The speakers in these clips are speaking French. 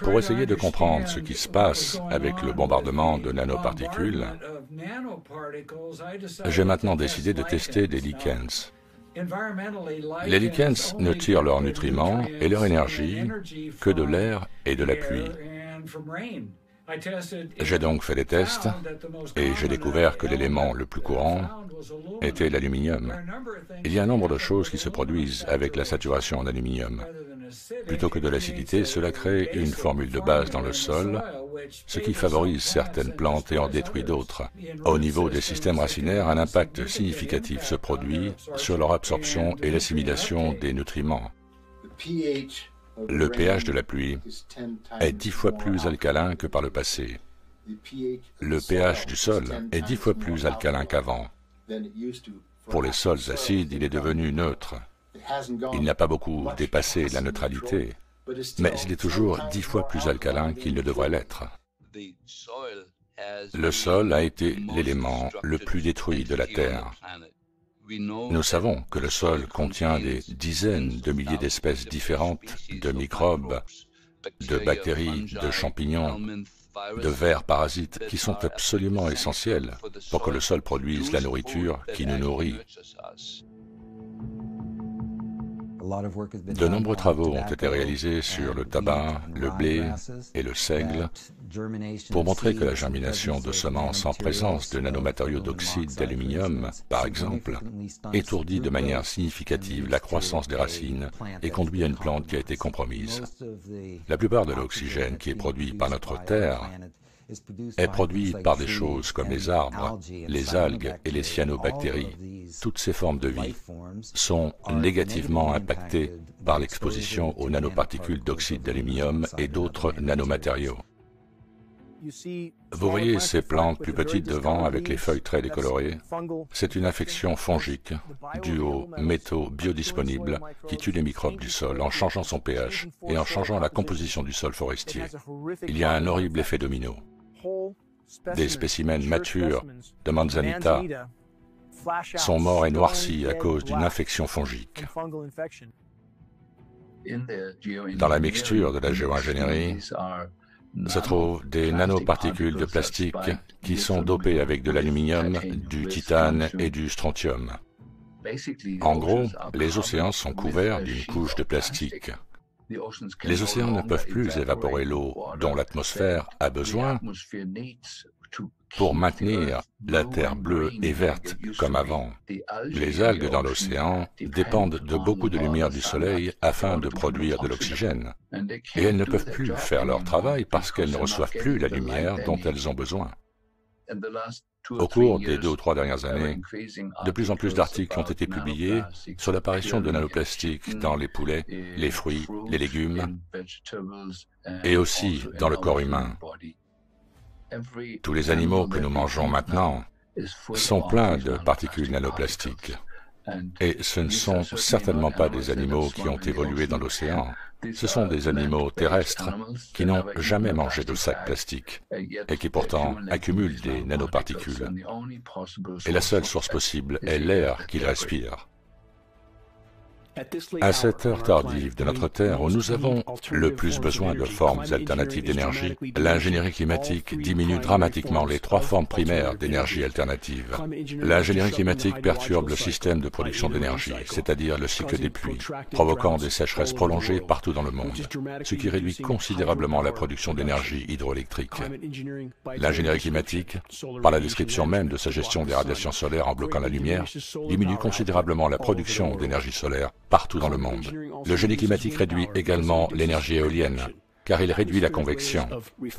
Pour essayer de comprendre ce qui se passe avec le bombardement de nanoparticules, j'ai maintenant décidé de tester des lichens. Les lichens ne tirent leurs nutriments et leur énergie que de l'air et de la pluie. J'ai donc fait des tests et j'ai découvert que l'élément le plus courant était l'aluminium. Il y a un nombre de choses qui se produisent avec la saturation en aluminium. Plutôt que de l'acidité, cela crée une formule de base dans le sol, ce qui favorise certaines plantes et en détruit d'autres. Au niveau des systèmes racinaires, un impact significatif se produit sur leur absorption et l'assimilation des nutriments. Le pH de la pluie est 10 fois plus alcalin que par le passé. Le pH du sol est 10 fois plus alcalin qu'avant. Pour les sols acides, il est devenu neutre. Il n'a pas beaucoup dépassé la neutralité, mais il est toujours 10 fois plus alcalin qu'il ne devrait l'être. Le sol a été l'élément le plus détruit de la Terre. Nous savons que le sol contient des dizaines de milliers d'espèces différentes de microbes, de bactéries, de champignons, de vers parasites qui sont absolument essentiels pour que le sol produise la nourriture qui nous nourrit. De nombreux travaux ont été réalisés sur le tabac, le blé et le seigle pour montrer que la germination de semences en présence de nanomatériaux d'oxyde d'aluminium, par exemple, étourdit de manière significative la croissance des racines et conduit à une plante qui a été compromise. La plupart de l'oxygène qui est produit par notre Terre est produit par des choses comme les arbres, les algues et les cyanobactéries. Toutes ces formes de vie sont négativement impactées par l'exposition aux nanoparticules d'oxyde d'aluminium et d'autres nanomatériaux. Vous voyez ces plantes plus petites devant avec les feuilles très décolorées? C'est une infection fongique due aux métaux biodisponibles qui tuent les microbes du sol en changeant son pH et en changeant la composition du sol forestier. Il y a un horrible effet domino. Des spécimens matures de Manzanita sont morts et noircis à cause d'une infection fongique. Dans la mixture de la géo-ingénierie se trouvent des nanoparticules de plastique qui sont dopées avec de l'aluminium, du titane et du strontium. En gros, les océans sont couverts d'une couche de plastique. Les océans ne peuvent plus évaporer l'eau dont l'atmosphère a besoin pour maintenir la terre bleue et verte comme avant. Les algues dans l'océan dépendent de beaucoup de lumière du soleil afin de produire de l'oxygène. Et elles ne peuvent plus faire leur travail parce qu'elles ne reçoivent plus la lumière dont elles ont besoin. Au cours des 2 ou 3 dernières années, de plus en plus d'articles ont été publiés sur l'apparition de nanoplastiques dans les poulets, les fruits, les légumes et aussi dans le corps humain. Tous les animaux que nous mangeons maintenant sont pleins de particules nanoplastiques. Et ce ne sont certainement pas des animaux qui ont évolué dans l'océan. Ce sont des animaux terrestres qui n'ont jamais mangé de sacs plastiques et qui pourtant accumulent des nanoparticules. Et la seule source possible est l'air qu'ils respirent. À cette heure tardive de notre Terre où nous avons le plus besoin de formes alternatives d'énergie, l'ingénierie climatique diminue dramatiquement les 3 formes primaires d'énergie alternative. L'ingénierie climatique perturbe le système de production d'énergie, c'est-à-dire le cycle des pluies, provoquant des sécheresses prolongées partout dans le monde, ce qui réduit considérablement la production d'énergie hydroélectrique. L'ingénierie climatique, par la description même de sa gestion des radiations solaires en bloquant la lumière, diminue considérablement la production d'énergie solaire partout dans le monde. Le génie climatique réduit également l'énergie éolienne, car il réduit la convection.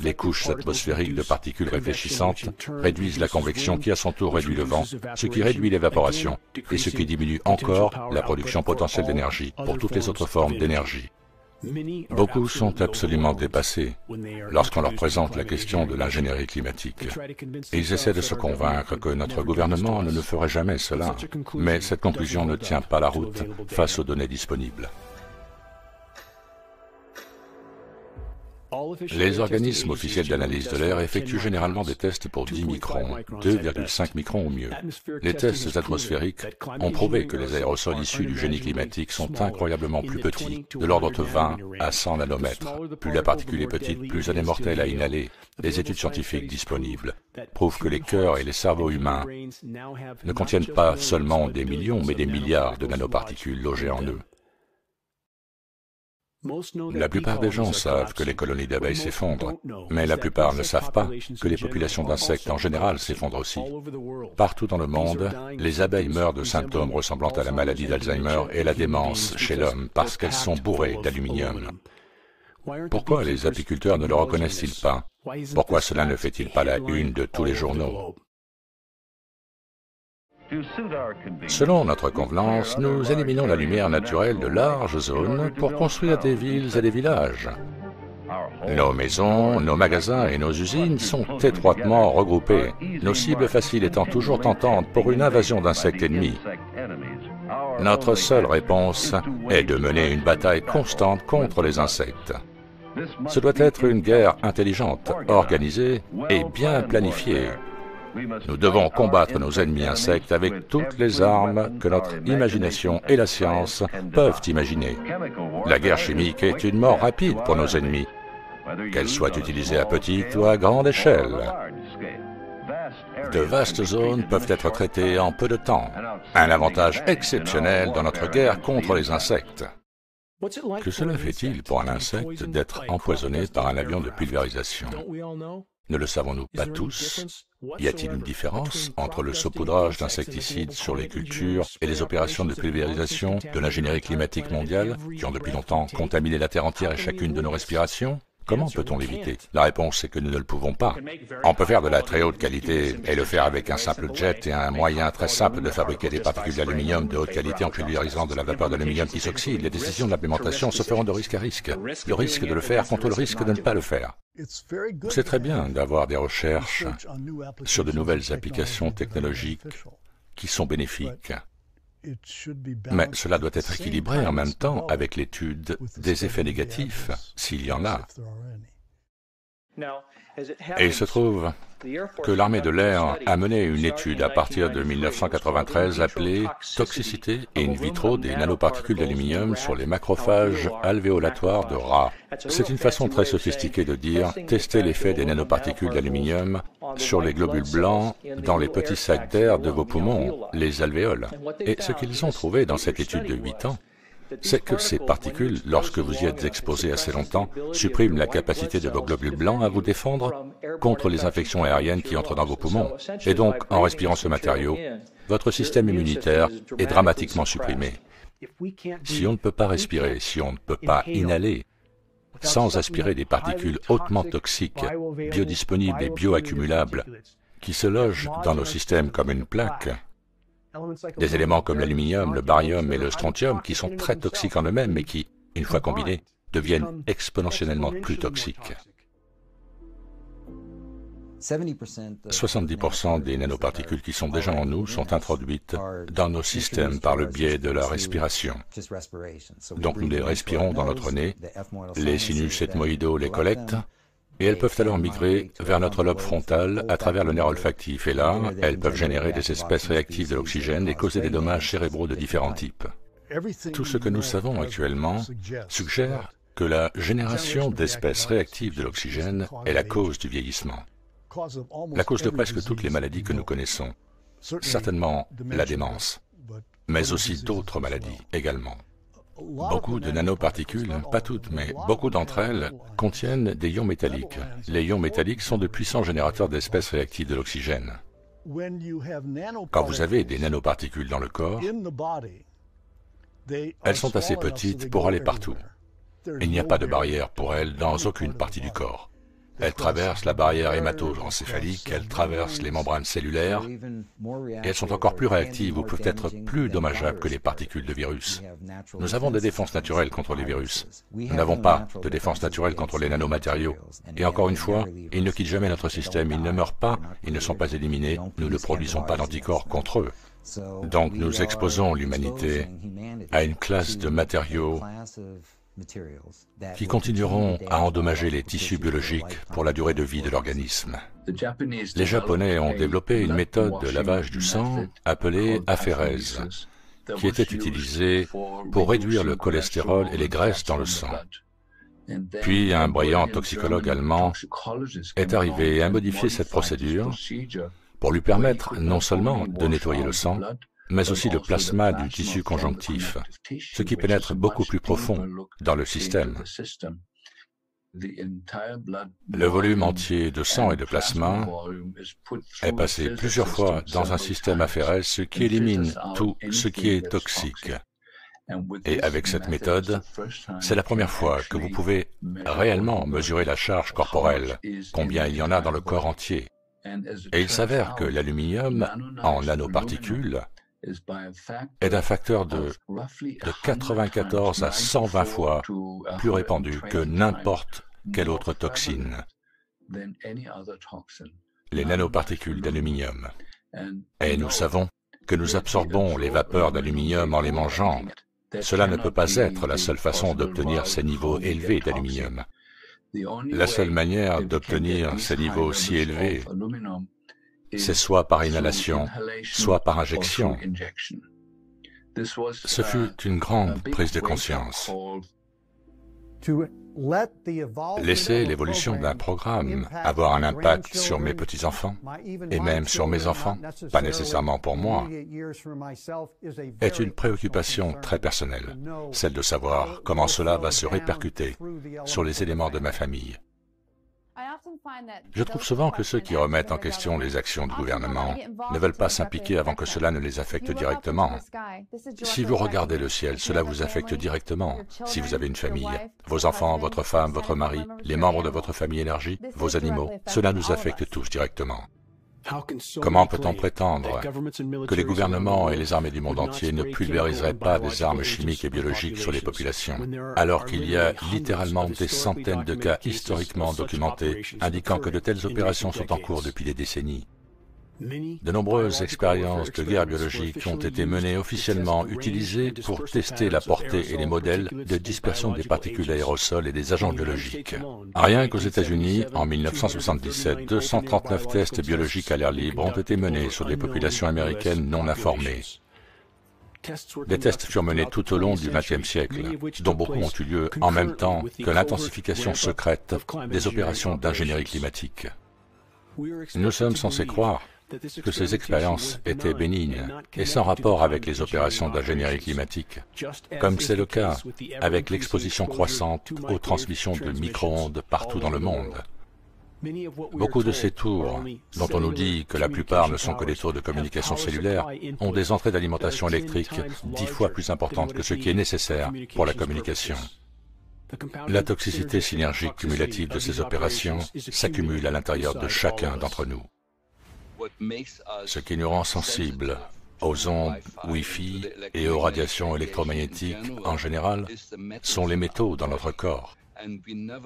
Les couches atmosphériques de particules réfléchissantes réduisent la convection qui à son tour réduit le vent, ce qui réduit l'évaporation et ce qui diminue encore la production potentielle d'énergie pour toutes les autres formes d'énergie. Beaucoup sont absolument dépassés lorsqu'on leur présente la question de l'ingénierie climatique. Ils essaient de se convaincre que notre gouvernement ne ferait jamais cela, mais cette conclusion ne tient pas la route face aux données disponibles. Les organismes officiels d'analyse de l'air effectuent généralement des tests pour 10 microns, 2,5 microns au mieux. Les tests atmosphériques ont prouvé que les aérosols issus du génie climatique sont incroyablement plus petits, de l'ordre de 20 à 100 nanomètres. Plus la particule est petite, plus elle est mortelle à inhaler. Les études scientifiques disponibles prouvent que les cœurs et les cerveaux humains ne contiennent pas seulement des millions, mais des milliards de nanoparticules logées en eux. La plupart des gens savent que les colonies d'abeilles s'effondrent, mais la plupart ne savent pas que les populations d'insectes en général s'effondrent aussi. Partout dans le monde, les abeilles meurent de symptômes ressemblant à la maladie d'Alzheimer et la démence chez l'homme parce qu'elles sont bourrées d'aluminium. Pourquoi les apiculteurs ne le reconnaissent-ils pas? Pourquoi cela ne fait-il pas la une de tous les journaux? Selon notre convenance, nous éliminons la lumière naturelle de larges zones pour construire des villes et des villages. Nos maisons, nos magasins et nos usines sont étroitement regroupés, nos cibles faciles étant toujours tentantes pour une invasion d'insectes ennemis. Notre seule réponse est de mener une bataille constante contre les insectes. Ce doit être une guerre intelligente, organisée et bien planifiée. Nous devons combattre nos ennemis insectes avec toutes les armes que notre imagination et la science peuvent imaginer. La guerre chimique est une mort rapide pour nos ennemis, qu'elle soit utilisée à petite ou à grande échelle. De vastes zones peuvent être traitées en peu de temps, un avantage exceptionnel dans notre guerre contre les insectes. Que cela fait-il pour un insecte d'être empoisonné par un avion de pulvérisation? Ne le savons-nous pas tous? Y a-t-il une différence entre le saupoudrage d'insecticides sur les cultures et les opérations de pulvérisation de l'ingénierie climatique mondiale qui ont depuis longtemps contaminé la Terre entière et chacune de nos respirations? Comment peut-on l'éviter? La réponse est que nous ne le pouvons pas. On peut faire de la très haute qualité et le faire avec un simple jet et un moyen très simple de fabriquer des particules d'aluminium de haute qualité en pulvérisant de la vapeur d'aluminium qui s'oxyde. Les décisions d'implémentation se feront de risque à risque. Le risque de le faire contre le risque de ne pas le faire. C'est très bien d'avoir des recherches sur de nouvelles applications technologiques qui sont bénéfiques. Mais cela doit être équilibré en même temps avec l'étude des effets négatifs, s'il y en a. Et il se trouve que l'armée de l'air a mené une étude à partir de 1993 appelée « Toxicité in vitro des nanoparticules d'aluminium sur les macrophages alvéolatoires de rats ». C'est une façon très sophistiquée de dire « tester l'effet des nanoparticules d'aluminium sur les globules blancs dans les petits sacs d'air de vos poumons, les alvéoles ». Et ce qu'ils ont trouvé dans cette étude de 8 ans, c'est que ces particules, lorsque vous y êtes exposé assez longtemps, suppriment la capacité de vos globules blancs à vous défendre contre les infections aériennes qui entrent dans vos poumons. Et donc, en respirant ce matériau, votre système immunitaire est dramatiquement supprimé. Si on ne peut pas respirer, si on ne peut pas inhaler, sans aspirer des particules hautement toxiques, biodisponibles et bioaccumulables, qui se logent dans nos systèmes comme une plaque, des éléments comme l'aluminium, le barium et le strontium qui sont très toxiques en eux-mêmes mais qui, une fois combinés, deviennent exponentiellement plus toxiques. 70% des nanoparticules qui sont déjà en nous sont introduites dans nos systèmes par le biais de la respiration. Donc nous les respirons dans notre nez, les sinus ethmoïdaux les collectent, et elles peuvent alors migrer vers notre lobe frontal à travers le nerf olfactif. Et là, elles peuvent générer des espèces réactives de l'oxygène et causer des dommages cérébraux de différents types. Tout ce que nous savons actuellement suggère que la génération d'espèces réactives de l'oxygène est la cause du vieillissement, la cause de presque toutes les maladies que nous connaissons, certainement la démence, mais aussi d'autres maladies également. Beaucoup de nanoparticules, pas toutes, mais beaucoup d'entre elles, contiennent des ions métalliques. Les ions métalliques sont de puissants générateurs d'espèces réactives de l'oxygène. Quand vous avez des nanoparticules dans le corps, elles sont assez petites pour aller partout. Il n'y a pas de barrière pour elles dans aucune partie du corps. Elles traversent la barrière hémato-encéphalique, elles traversent les membranes cellulaires, et elles sont encore plus réactives ou peuvent être plus dommageables que les particules de virus. Nous avons des défenses naturelles contre les virus. Nous n'avons pas de défense naturelle contre les nanomatériaux. Et encore une fois, ils ne quittent jamais notre système, ils ne meurent pas, ils ne sont pas éliminés, nous ne produisons pas d'anticorps contre eux. Donc nous exposons l'humanité à une classe de matériaux qui continueront à endommager les tissus biologiques pour la durée de vie de l'organisme. Les Japonais ont développé une méthode de lavage du sang appelée aphérèse, qui était utilisée pour réduire le cholestérol et les graisses dans le sang. Puis un brillant toxicologue allemand est arrivé à modifier cette procédure pour lui permettre non seulement de nettoyer le sang, mais aussi le plasma du tissu conjonctif, ce qui pénètre beaucoup plus profond dans le système. Le volume entier de sang et de plasma est passé plusieurs fois dans un système aphérèse, ce qui élimine tout ce qui est toxique. Et avec cette méthode, c'est la première fois que vous pouvez réellement mesurer la charge corporelle, combien il y en a dans le corps entier. Et il s'avère que l'aluminium, en nanoparticules, est d'un facteur de 94 à 120 fois plus répandu que n'importe quelle autre toxine, les nanoparticules d'aluminium. Et nous savons que nous absorbons les vapeurs d'aluminium en les mangeant. Cela ne peut pas être la seule façon d'obtenir ces niveaux élevés d'aluminium. La seule manière d'obtenir ces niveaux si élevés, c'est soit par inhalation, soit par injection. Ce fut une grande prise de conscience. Laisser l'évolution d'un programme avoir un impact sur mes petits-enfants, et même sur mes enfants, pas nécessairement pour moi, est une préoccupation très personnelle, celle de savoir comment cela va se répercuter sur les éléments de ma famille. Je trouve souvent que ceux qui remettent en question les actions du gouvernement ne veulent pas s'impliquer avant que cela ne les affecte directement. Si vous regardez le ciel, cela vous affecte directement. Si vous avez une famille, vos enfants, votre femme, votre mari, les membres de votre famille élargie, vos animaux, cela nous affecte tous directement. Comment peut-on prétendre que les gouvernements et les armées du monde entier ne pulvériseraient pas des armes chimiques et biologiques sur les populations, alors qu'il y a littéralement des centaines de cas historiquement documentés indiquant que de telles opérations sont en cours depuis des décennies? De nombreuses expériences de guerre biologique ont été menées officiellement utilisées pour tester la portée et les modèles de dispersion des particules aérosols et des agents biologiques. Rien qu'aux États-Unis, en 1977, 239 tests biologiques à l'air libre ont été menés sur des populations américaines non informées. Des tests furent menés tout au long du XXe siècle, dont beaucoup ont eu lieu en même temps que l'intensification secrète des opérations d'ingénierie climatique. Nous sommes censés croire que ces expériences étaient bénignes et sans rapport avec les opérations d'ingénierie climatique, comme c'est le cas avec l'exposition croissante aux transmissions de micro-ondes partout dans le monde. Beaucoup de ces tours, dont on nous dit que la plupart ne sont que des tours de communication cellulaire, ont des entrées d'alimentation électrique 10 fois plus importantes que ce qui est nécessaire pour la communication. La toxicité synergique cumulative de ces opérations s'accumule à l'intérieur de chacun d'entre nous. Ce qui nous rend sensibles aux ondes Wi-Fi et aux radiations électromagnétiques en général sont les métaux dans notre corps.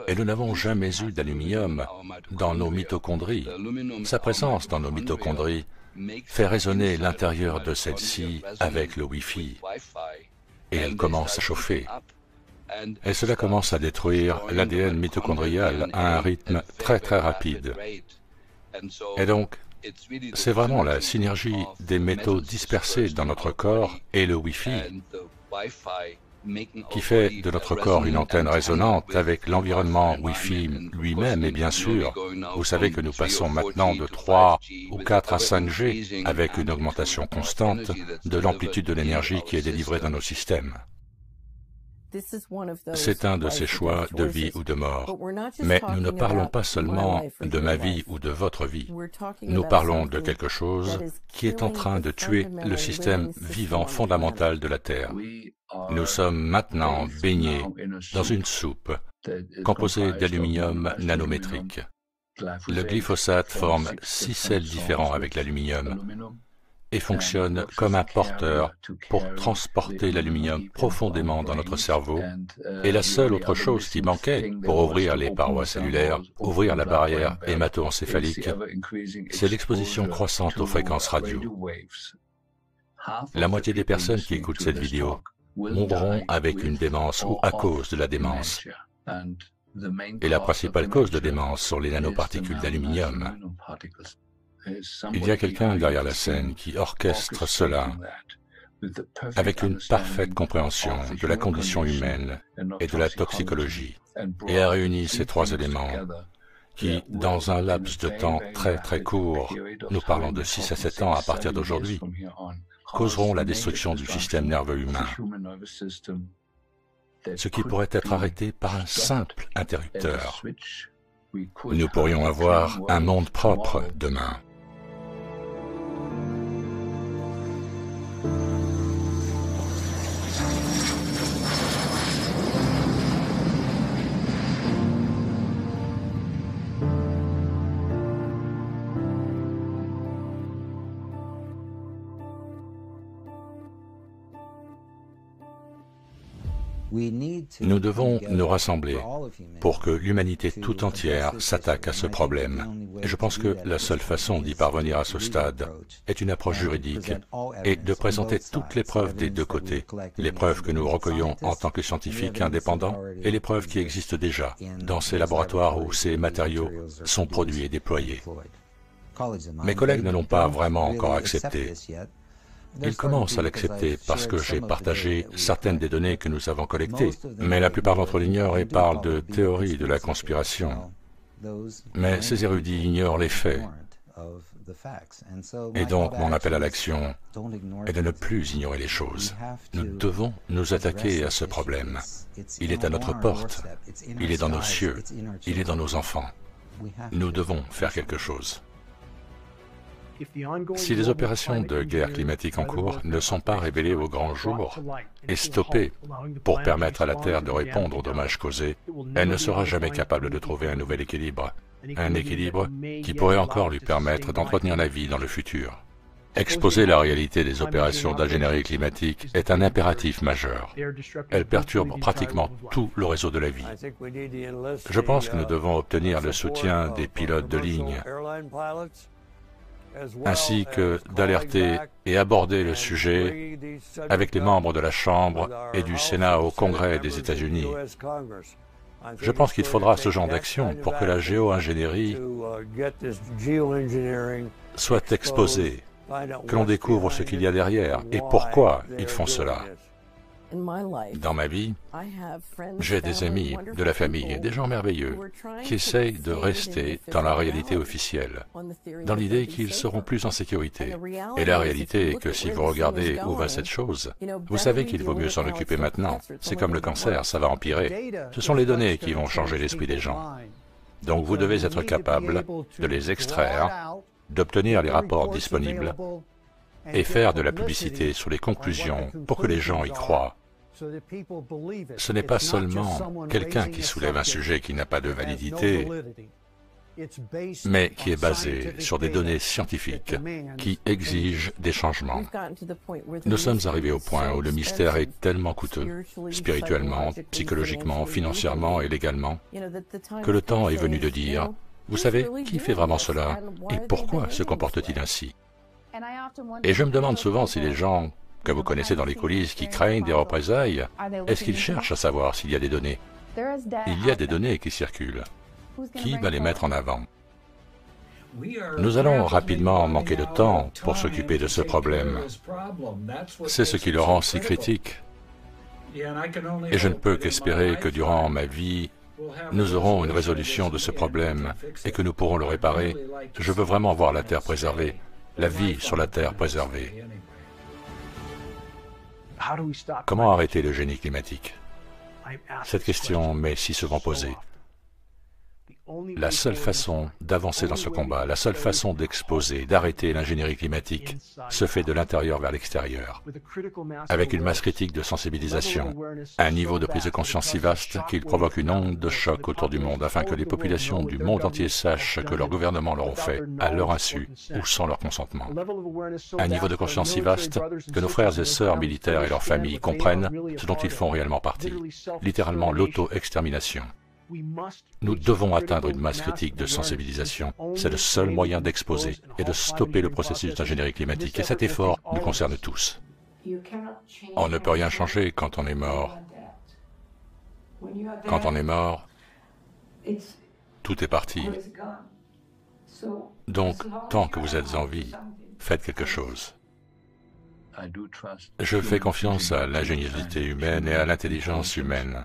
Et nous n'avons jamais eu d'aluminium dans nos mitochondries. Sa présence dans nos mitochondries fait résonner l'intérieur de celles-ci avec le Wi-Fi. Et elle commence à chauffer. Et cela commence à détruire l'ADN mitochondrial à un rythme très très rapide. Et donc, c'est vraiment la synergie des métaux dispersés dans notre corps et le Wi-Fi qui fait de notre corps une antenne résonante avec l'environnement Wi-Fi lui-même. Et bien sûr, vous savez que nous passons maintenant de 3 ou 4 à 5G avec une augmentation constante de l'amplitude de l'énergie qui est délivrée dans nos systèmes. C'est un de ces choix de vie ou de mort. Mais nous ne parlons pas seulement de ma vie ou de votre vie. Nous parlons de quelque chose qui est en train de tuer le système vivant fondamental de la Terre. Nous sommes maintenant baignés dans une soupe composée d'aluminium nanométrique. Le glyphosate forme 6 sels différents avec l'aluminium et fonctionne comme un porteur pour transporter l'aluminium profondément dans notre cerveau. Et la seule autre chose qui manquait pour ouvrir les parois cellulaires, ouvrir la barrière hémato-encéphalique, c'est l'exposition croissante aux fréquences radio. La moitié des personnes qui écoutent cette vidéo mourront avec une démence ou à cause de la démence. Et la principale cause de démence sont les nanoparticules d'aluminium. Il y a quelqu'un derrière la scène qui orchestre cela avec une parfaite compréhension de la condition humaine et de la toxicologie, et a réuni ces trois éléments qui, dans un laps de temps très court, nous parlons de 6 à 7 ans à partir d'aujourd'hui, causeront la destruction du système nerveux humain, ce qui pourrait être arrêté par un simple interrupteur. Nous pourrions avoir un monde propre demain. Nous devons nous rassembler pour que l'humanité tout entière s'attaque à ce problème. Et je pense que la seule façon d'y parvenir à ce stade est une approche juridique et de présenter toutes les preuves des deux côtés, les preuves que nous recueillons en tant que scientifiques indépendants et les preuves qui existent déjà dans ces laboratoires où ces matériaux sont produits et déployés. Mes collègues ne l'ont pas vraiment encore accepté. Ils commencent à l'accepter parce que j'ai partagé certaines des données que nous avons collectées, mais la plupart d'entre eux l'ignorent et parlent de théorie de la conspiration. Mais ces érudits ignorent les faits. Et donc mon appel à l'action est de ne plus ignorer les choses. Nous devons nous attaquer à ce problème. Il est à notre porte, il est dans nos cieux, il est dans nos enfants. Nous devons faire quelque chose. Si les opérations de guerre climatique en cours ne sont pas révélées au grand jour et stoppées pour permettre à la Terre de répondre aux dommages causés, elle ne sera jamais capable de trouver un nouvel équilibre. Un équilibre qui pourrait encore lui permettre d'entretenir la vie dans le futur. Exposer la réalité des opérations d'ingénierie climatique est un impératif majeur. Elles perturbent pratiquement tout le réseau de la vie. Je pense que nous devons obtenir le soutien des pilotes de ligne, ainsi que d'alerter et aborder le sujet avec les membres de la Chambre et du Sénat au Congrès des États-Unis. Je pense qu'il faudra ce genre d'action pour que la géo-ingénierie soit exposée, que l'on découvre ce qu'il y a derrière et pourquoi ils font cela. Dans ma vie, j'ai des amis, de la famille et des gens merveilleux qui essayent de rester dans la réalité officielle, dans l'idée qu'ils seront plus en sécurité. Et la réalité est que si vous regardez où va cette chose, vous savez qu'il vaut mieux s'en occuper maintenant. C'est comme le cancer, ça va empirer. Ce sont les données qui vont changer l'esprit des gens. Donc vous devez être capable de les extraire, d'obtenir les rapports disponibles et faire de la publicité sur les conclusions pour que les gens y croient. Ce n'est pas seulement quelqu'un qui soulève un sujet qui n'a pas de validité, mais qui est basé sur des données scientifiques qui exigent des changements. Nous sommes arrivés au point où le mystère est tellement coûteux, spirituellement, psychologiquement, financièrement et légalement, que le temps est venu de dire, vous savez, qui fait vraiment cela et pourquoi se comporte-t-il ainsi? Et je me demande souvent si les gens que vous connaissez dans les coulisses qui craignent des représailles, est-ce qu'ils cherchent à savoir s'il y a des données? Il y a des données qui circulent. Qui va les mettre en avant? Nous allons rapidement manquer de temps pour s'occuper de ce problème. C'est ce qui le rend si critique. Et je ne peux qu'espérer que durant ma vie, nous aurons une résolution de ce problème et que nous pourrons le réparer. Je veux vraiment voir la Terre préservée, la vie sur la Terre préservée. Comment arrêter le génie climatique? Cette question m'est si souvent posée. La seule façon d'avancer dans ce combat, la seule façon d'exposer, d'arrêter l'ingénierie climatique, se fait de l'intérieur vers l'extérieur, avec une masse critique de sensibilisation, un niveau de prise de conscience si vaste qu'il provoque une onde de choc autour du monde afin que les populations du monde entier sachent que leurs gouvernements l'auront fait, à leur insu ou sans leur consentement. Un niveau de conscience si vaste que nos frères et sœurs militaires et leurs familles comprennent ce dont ils font réellement partie, littéralement l'auto-extermination. Nous devons atteindre une masse critique de sensibilisation. C'est le seul moyen d'exposer et de stopper le processus d'ingénierie climatique. Et cet effort nous concerne tous. On ne peut rien changer quand on est mort. Quand on est mort, tout est parti. Donc, tant que vous êtes en vie, faites quelque chose. Je fais confiance à l'ingéniosité humaine et à l'intelligence humaine.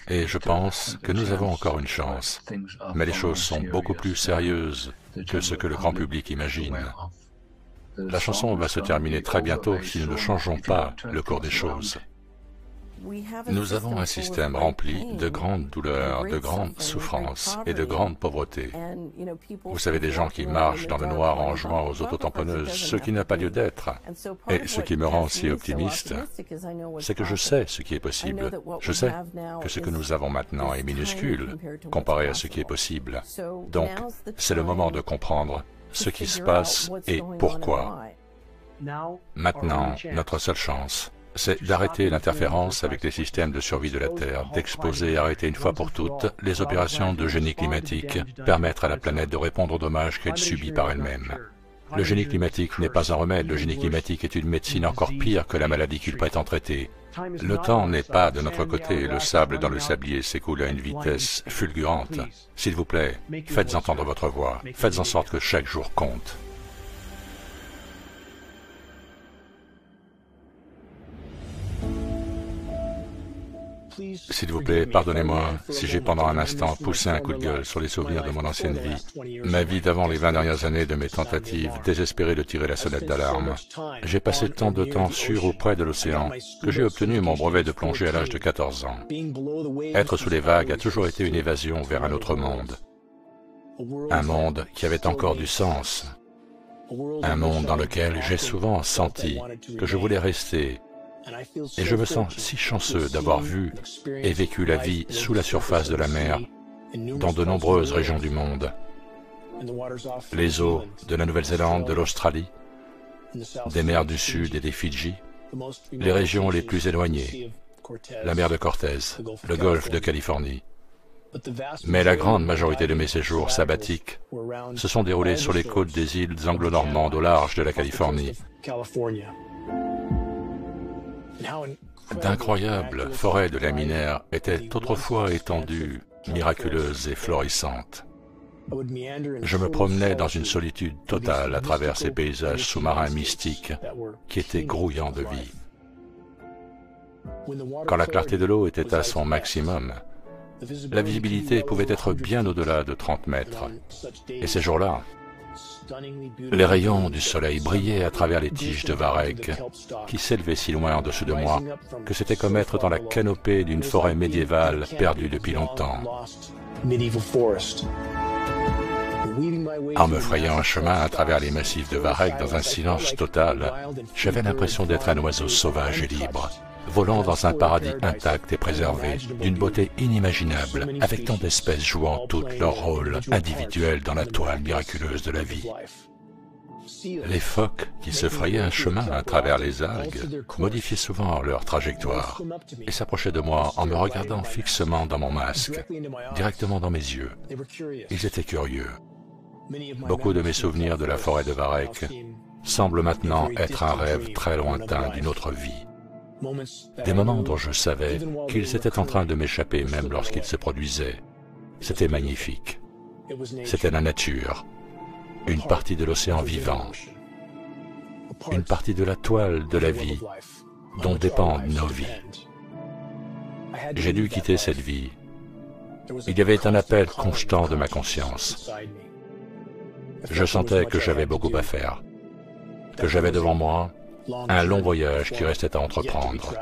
Et je pense que nous avons encore une chance. Mais les choses sont beaucoup plus sérieuses que ce que le grand public imagine. La chanson va se terminer très bientôt si nous ne changeons pas le cours des choses. Nous avons un système rempli de grandes douleurs, de grandes souffrances et de grandes pauvretés. Vous savez, des gens qui marchent dans le noir en jouant aux autotamponneuses, ce qui n'a pas lieu d'être. Et ce qui me rend aussi optimiste, c'est que je sais ce qui est possible. Je sais que ce que nous avons maintenant est minuscule comparé à ce qui est possible. Donc, c'est le moment de comprendre ce qui se passe et pourquoi. Maintenant, notre seule chance, c'est d'arrêter l'interférence avec les systèmes de survie de la Terre, d'exposer et arrêter une fois pour toutes les opérations de génie climatique, permettre à la planète de répondre aux dommages qu'elle subit par elle-même. Le génie climatique n'est pas un remède, le génie climatique est une médecine encore pire que la maladie qu'il prétend traiter. Le temps n'est pas de notre côté, le sable dans le sablier s'écoule à une vitesse fulgurante. S'il vous plaît, faites entendre votre voix, faites en sorte que chaque jour compte. S'il vous plaît, pardonnez-moi si j'ai pendant un instant poussé un coup de gueule sur les souvenirs de mon ancienne vie, ma vie d'avant les 20 dernières années de mes tentatives désespérées de tirer la sonnette d'alarme. J'ai passé tant de temps sur ou près de l'océan que j'ai obtenu mon brevet de plongée à l'âge de 14 ans. Être sous les vagues a toujours été une évasion vers un autre monde. Un monde qui avait encore du sens. Un monde dans lequel j'ai souvent senti que je voulais rester. Et je me sens si chanceux d'avoir vu et vécu la vie sous la surface de la mer dans de nombreuses régions du monde. Les eaux de la Nouvelle-Zélande, de l'Australie, des mers du Sud et des Fidji, les régions les plus éloignées, la mer de Cortez, le golfe de Californie. Mais la grande majorité de mes séjours sabbatiques se sont déroulés sur les côtes des îles anglo-normandes au large de la Californie. D'incroyables forêts de laminaires étaient autrefois étendues, miraculeuses et florissantes. Je me promenais dans une solitude totale à travers ces paysages sous-marins mystiques qui étaient grouillants de vie. Quand la clarté de l'eau était à son maximum, la visibilité pouvait être bien au-delà de 30 mètres. Et ces jours-là, les rayons du soleil brillaient à travers les tiges de varech qui s'élevaient si loin en dessous de moi que c'était comme être dans la canopée d'une forêt médiévale perdue depuis longtemps. En me frayant un chemin à travers les massifs de varech dans un silence total, j'avais l'impression d'être un oiseau sauvage et libre, volant dans un paradis intact et préservé, d'une beauté inimaginable, avec tant d'espèces jouant toutes leur rôle individuel dans la toile miraculeuse de la vie. Les phoques, qui se frayaient un chemin à travers les algues, modifiaient souvent leur trajectoire et s'approchaient de moi en me regardant fixement dans mon masque, directement dans mes yeux. Ils étaient curieux. Beaucoup de mes souvenirs de la forêt de varech semblent maintenant être un rêve très lointain d'une autre vie. Des moments dont je savais qu'ils étaient en train de m'échapper même lorsqu'ils se produisaient. C'était magnifique. C'était la nature, une partie de l'océan vivant, une partie de la toile de la vie dont dépendent nos vies. J'ai dû quitter cette vie. Il y avait un appel constant de ma conscience. Je sentais que j'avais beaucoup à faire, que j'avais devant moi un long voyage qui restait à entreprendre.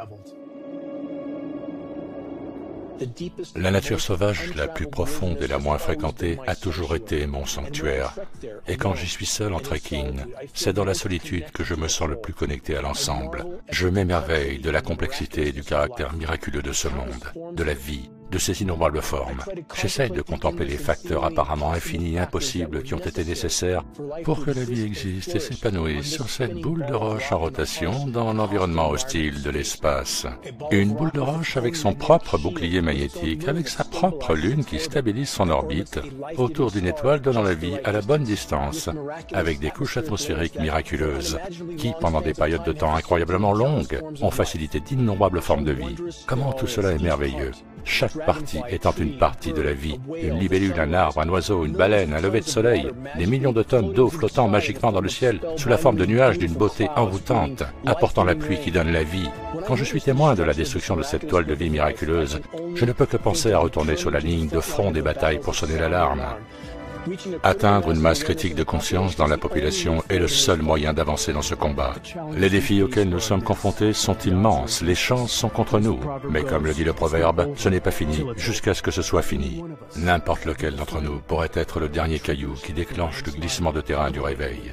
La nature sauvage la plus profonde et la moins fréquentée a toujours été mon sanctuaire. Et quand j'y suis seul en trekking, c'est dans la solitude que je me sens le plus connecté à l'ensemble. Je m'émerveille de la complexité et du caractère miraculeux de ce monde, de la vie, de ces innombrables formes. J'essaye de contempler les facteurs apparemment infinis et impossibles qui ont été nécessaires pour que la vie existe et s'épanouisse sur cette boule de roche en rotation dans l'environnement hostile de l'espace. Une boule de roche avec son propre bouclier magnétique, avec sa propre lune qui stabilise son orbite autour d'une étoile donnant la vie à la bonne distance, avec des couches atmosphériques miraculeuses qui, pendant des périodes de temps incroyablement longues, ont facilité d'innombrables formes de vie. Comment tout cela est merveilleux! Chaque partie étant une partie de la vie, une libellule, un arbre, un oiseau, une baleine, un lever de soleil, des millions de tonnes d'eau flottant magiquement dans le ciel, sous la forme de nuages d'une beauté envoûtante, apportant la pluie qui donne la vie. Quand je suis témoin de la destruction de cette toile de vie miraculeuse, je ne peux que penser à retourner sur la ligne de front des batailles pour sonner l'alarme. Atteindre une masse critique de conscience dans la population est le seul moyen d'avancer dans ce combat. Les défis auxquels nous sommes confrontés sont immenses, les chances sont contre nous. Mais comme le dit le proverbe, ce n'est pas fini jusqu'à ce que ce soit fini. N'importe lequel d'entre nous pourrait être le dernier caillou qui déclenche le glissement de terrain du réveil.